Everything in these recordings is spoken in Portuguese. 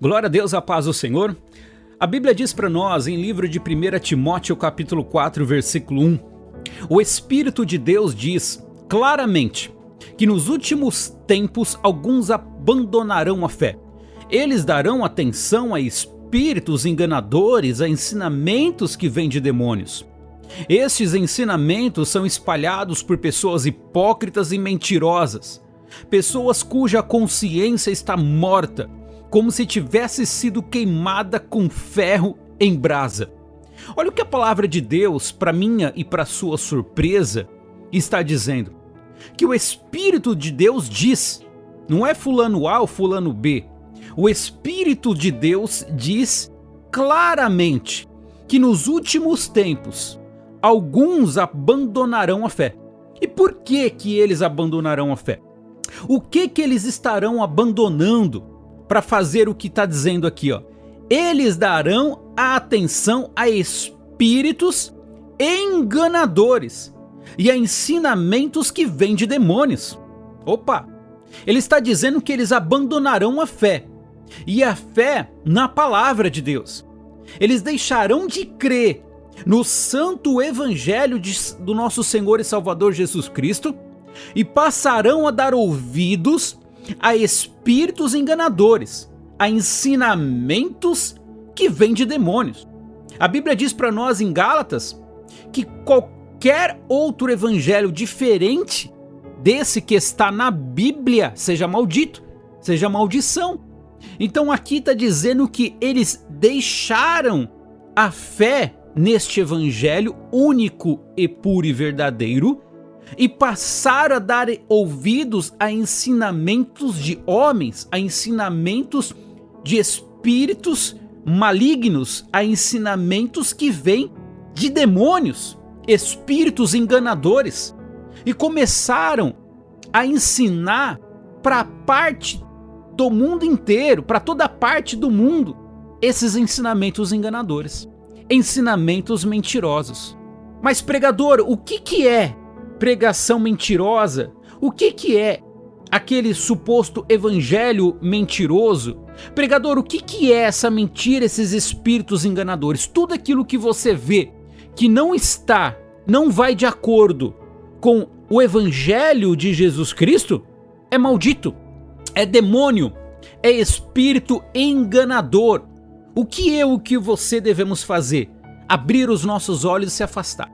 Glória a Deus, a paz do Senhor. A Bíblia diz para nós em livro de 1 Timóteo capítulo 4, versículo 1, o Espírito de Deus diz claramente que nos últimos tempos alguns abandonarão a fé. Eles darão atenção a espíritos enganadores, a ensinamentos que vêm de demônios. Estes ensinamentos são espalhados por pessoas hipócritas e mentirosas, pessoas cuja consciência está morta, como se tivesse sido queimada com ferro em brasa. Olha o que a palavra de Deus, para minha e para sua surpresa, está dizendo. Que o Espírito de Deus diz, não é fulano A ou fulano B. O Espírito de Deus diz claramente que nos últimos tempos, alguns abandonarão a fé. E por que eles abandonarão a fé? O que eles estarão abandonando para fazer o que está dizendo aqui, ó? Eles darão a atenção a espíritos enganadores e a ensinamentos que vêm de demônios. Opa! Ele está dizendo que eles abandonarão a fé, e a fé na palavra de Deus. Eles deixarão de crer no santo evangelho do nosso Senhor e Salvador Jesus Cristo e passarão a dar ouvidos a espíritos enganadores, a ensinamentos que vêm de demônios. A Bíblia diz para nós em Gálatas que qualquer outro evangelho diferente desse que está na Bíblia seja maldito, seja maldição. Então aqui está dizendo que eles deixaram a fé neste evangelho único e puro e verdadeiro e passaram a dar ouvidos a ensinamentos de homens, a ensinamentos de espíritos malignos, a ensinamentos que vêm de demônios, espíritos enganadores, e começaram a ensinar para parte do mundo inteiro, para toda parte do mundo, esses ensinamentos enganadores, ensinamentos mentirosos. Mas pregador, o que é pregação mentirosa? O que é aquele suposto evangelho mentiroso? Pregador, o que é essa mentira, esses espíritos enganadores? Tudo aquilo que você vê que não vai de acordo com o evangelho de Jesus Cristo é maldito, é demônio, é espírito enganador. O que você devemos fazer? Abrir os nossos olhos e se afastar.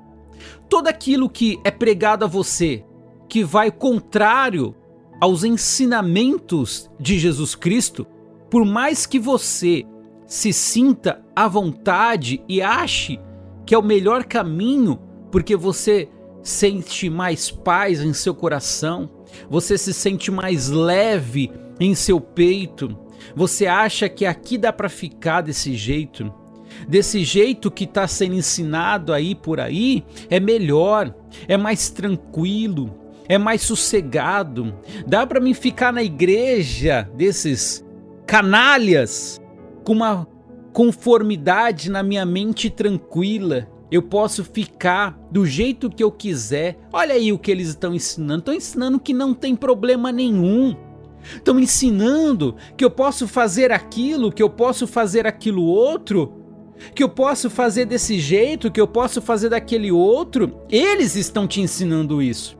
Tudo aquilo que é pregado a você, que vai contrário aos ensinamentos de Jesus Cristo, por mais que você se sinta à vontade e ache que é o melhor caminho, porque você sente mais paz em seu coração, você se sente mais leve em seu peito, você acha que aqui dá para ficar desse jeito que está sendo ensinado aí por aí, é melhor, é mais tranquilo, é mais sossegado, dá para mim ficar na igreja desses canalhas com uma conformidade na minha mente tranquila, eu posso ficar do jeito que eu quiser. Olha aí o que eles estão ensinando que não tem problema nenhum. Estão ensinando que eu posso fazer aquilo, que eu posso fazer aquilo outro, que eu posso fazer desse jeito, que eu posso fazer daquele outro. Eles estão te ensinando isso,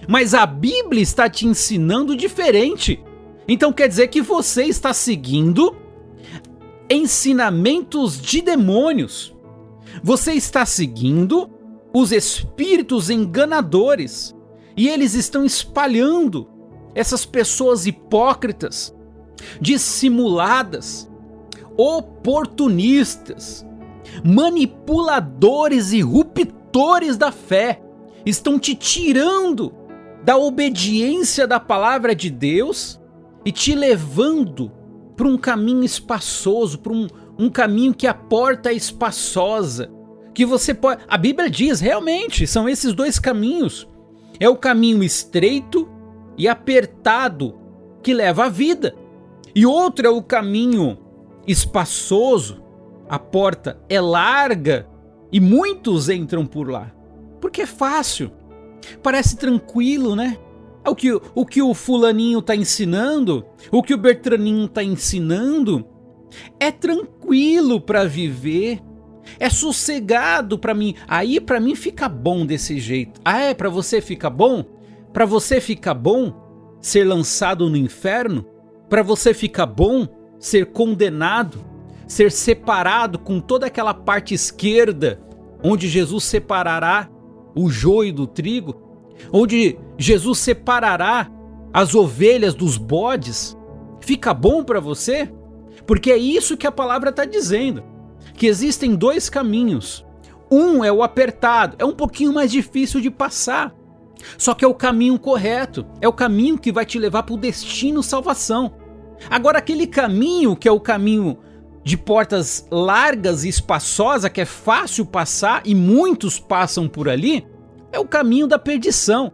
mas a Bíblia está te ensinando diferente. Então quer dizer que você está seguindo ensinamentos de demônios. Você está seguindo os espíritos enganadores e eles estão espalhando essas pessoas hipócritas, dissimuladas, oportunistas, manipuladores e ruptores da fé. Estão te tirando da obediência da palavra de Deus e te levando para um caminho espaçoso, para um caminho que a porta é espaçosa, que você pode... A Bíblia diz, realmente, são esses dois caminhos. É o caminho estreito e apertado que leva à vida. E outro é o caminho espaçoso, a porta é larga e muitos entram por lá. Porque é fácil, parece tranquilo, né? O que o fulaninho está ensinando, o que o Bertraninho está ensinando, é tranquilo para viver, é sossegado para mim. Aí para mim fica bom desse jeito. Ah, é? Para você fica bom? Para você fica bom ser lançado no inferno? Para você fica bom ser condenado? Ser separado com toda aquela parte esquerda, onde Jesus separará o joio do trigo? Onde Jesus separará as ovelhas dos bodes? Fica bom para você? Porque é isso que a palavra está dizendo, que existem dois caminhos. Um é o apertado, é um pouquinho mais difícil de passar, só que é o caminho correto, é o caminho que vai te levar para o destino salvação. Agora, aquele caminho que é o caminho de portas largas e espaçosa, que é fácil passar e muitos passam por ali, é o caminho da perdição.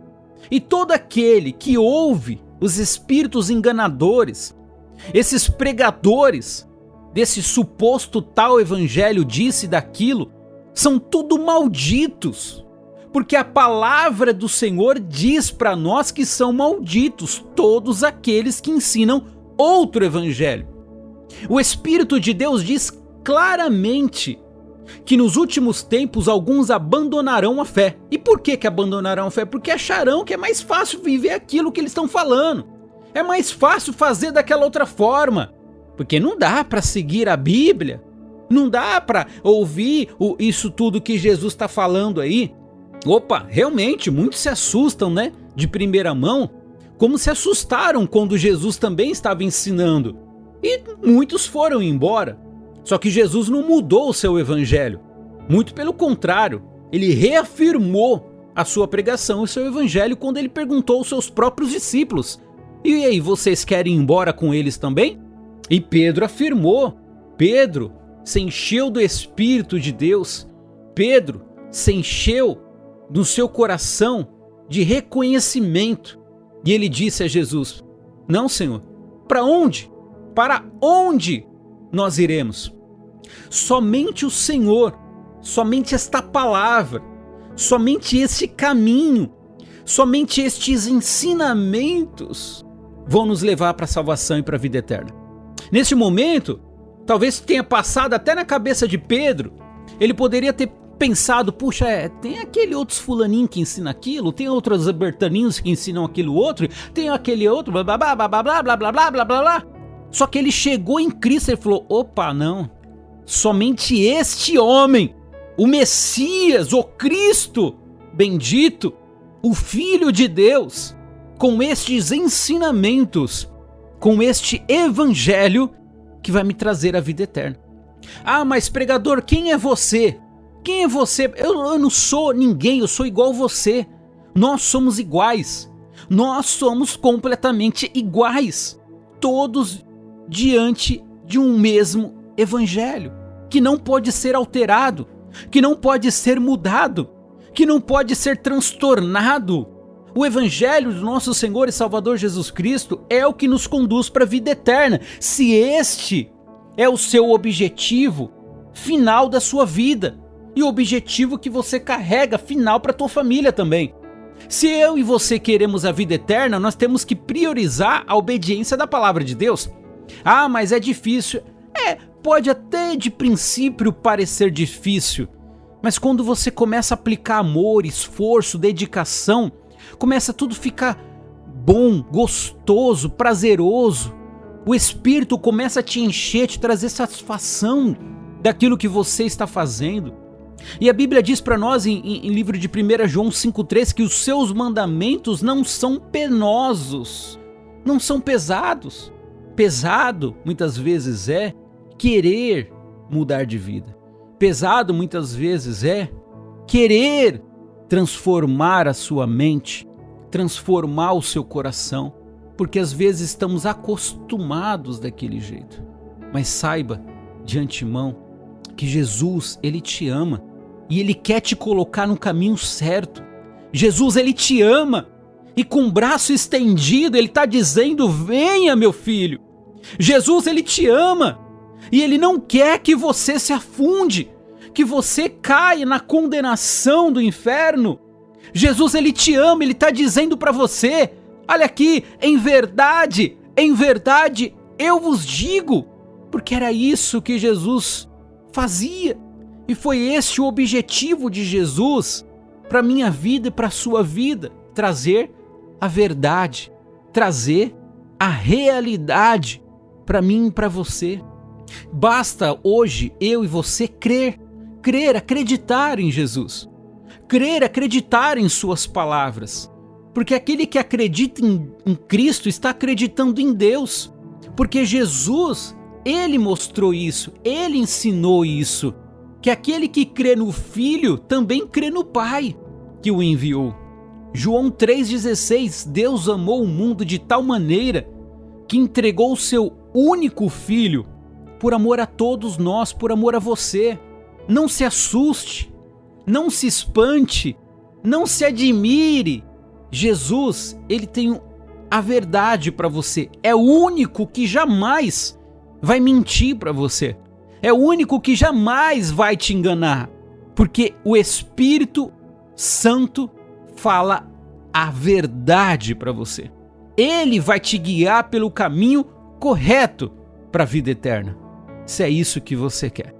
E todo aquele que ouve os espíritos enganadores, esses pregadores desse suposto tal evangelho disse daquilo, são tudo malditos, porque a palavra do Senhor diz para nós que são malditos todos aqueles que ensinam outro evangelho. O Espírito de Deus diz claramente que nos últimos tempos alguns abandonarão a fé. E por que abandonarão a fé? Porque acharão que é mais fácil viver aquilo que eles estão falando. É mais fácil fazer daquela outra forma. Porque não dá para seguir a Bíblia. Não dá para ouvir isso tudo que Jesus está falando aí. Opa, realmente, muitos se assustam, né? De primeira mão, como se assustaram quando Jesus também estava ensinando. E muitos foram embora. Só que Jesus não mudou o seu evangelho. Muito pelo contrário, ele reafirmou a sua pregação e o seu evangelho quando ele perguntou aos seus próprios discípulos: e aí, vocês querem ir embora com eles também? E Pedro afirmou. Pedro se encheu do Espírito de Deus. Pedro se encheu do seu coração de reconhecimento. E ele disse a Jesus: não, Senhor, para onde? Para onde nós iremos? Somente o Senhor, somente esta palavra, somente este caminho, somente estes ensinamentos vão nos levar para a salvação e para a vida eterna. Neste momento, talvez tenha passado até na cabeça de Pedro, ele poderia ter pensado: puxa, tem aquele outros fulaninho que ensina aquilo, tem outros bertaninhos que ensinam aquilo outro, tem aquele outro, blá blá blá blá blá blá blá blá blá blá blá blá. Só que ele chegou em Cristo e falou: opa, não, somente este homem, o Messias, o Cristo bendito, o Filho de Deus, com estes ensinamentos, com este evangelho que vai me trazer a vida eterna. Ah, mas pregador, quem é você? Quem é você? Eu não sou ninguém, eu sou igual a você. Nós somos iguais. Nós somos completamente iguais. Todos diante de um mesmo evangelho, que não pode ser alterado, que não pode ser mudado, que não pode ser transtornado. O evangelho do nosso Senhor e Salvador Jesus Cristo é o que nos conduz para a vida eterna. Se este é o seu objetivo final da sua vida, e o objetivo que você carrega final para a tua família também. Se eu e você queremos a vida eterna, nós temos que priorizar a obediência da palavra de Deus. Ah, mas é difícil. Pode até de princípio parecer difícil, mas quando você começa a aplicar amor, esforço, dedicação, começa tudo a ficar bom, gostoso, prazeroso. O Espírito começa a te encher, te trazer satisfação daquilo que você está fazendo. E a Bíblia diz para nós em livro de 1 João 5,3 que os seus mandamentos não são penosos, não são pesados. Pesado muitas vezes é querer mudar de vida. Pesado muitas vezes é querer transformar a sua mente, transformar o seu coração, porque às vezes estamos acostumados daquele jeito. Mas saiba de antemão que Jesus, ele te ama e ele quer te colocar no caminho certo. Jesus, ele te ama e com o braço estendido ele está dizendo: venha, meu filho. Jesus, ele te ama e ele não quer que você se afunde, que você caia na condenação do inferno. Jesus, ele te ama, ele está dizendo para você: olha aqui, em verdade eu vos digo, porque era isso que Jesus fazia. E foi esse o objetivo de Jesus para a minha vida e para a sua vida, trazer a verdade, trazer a realidade para mim e para você. Basta hoje eu e você crer, acreditar em Jesus, acreditar em suas palavras, porque aquele que acredita em Cristo está acreditando em Deus, porque Jesus, ele mostrou isso, ele ensinou isso, que aquele que crê no Filho também crê no Pai que o enviou. João 3,16, Deus amou o mundo de tal maneira que entregou o seu único Filho por amor a todos nós, por amor a você. Não se assuste, não se espante, não se admire. Jesus, ele tem a verdade para você. É o único que jamais vai mentir para você. É o único que jamais vai te enganar, porque o Espírito Santo fala a verdade para você. Ele vai te guiar pelo caminho correto para a vida eterna. Se é isso que você quer.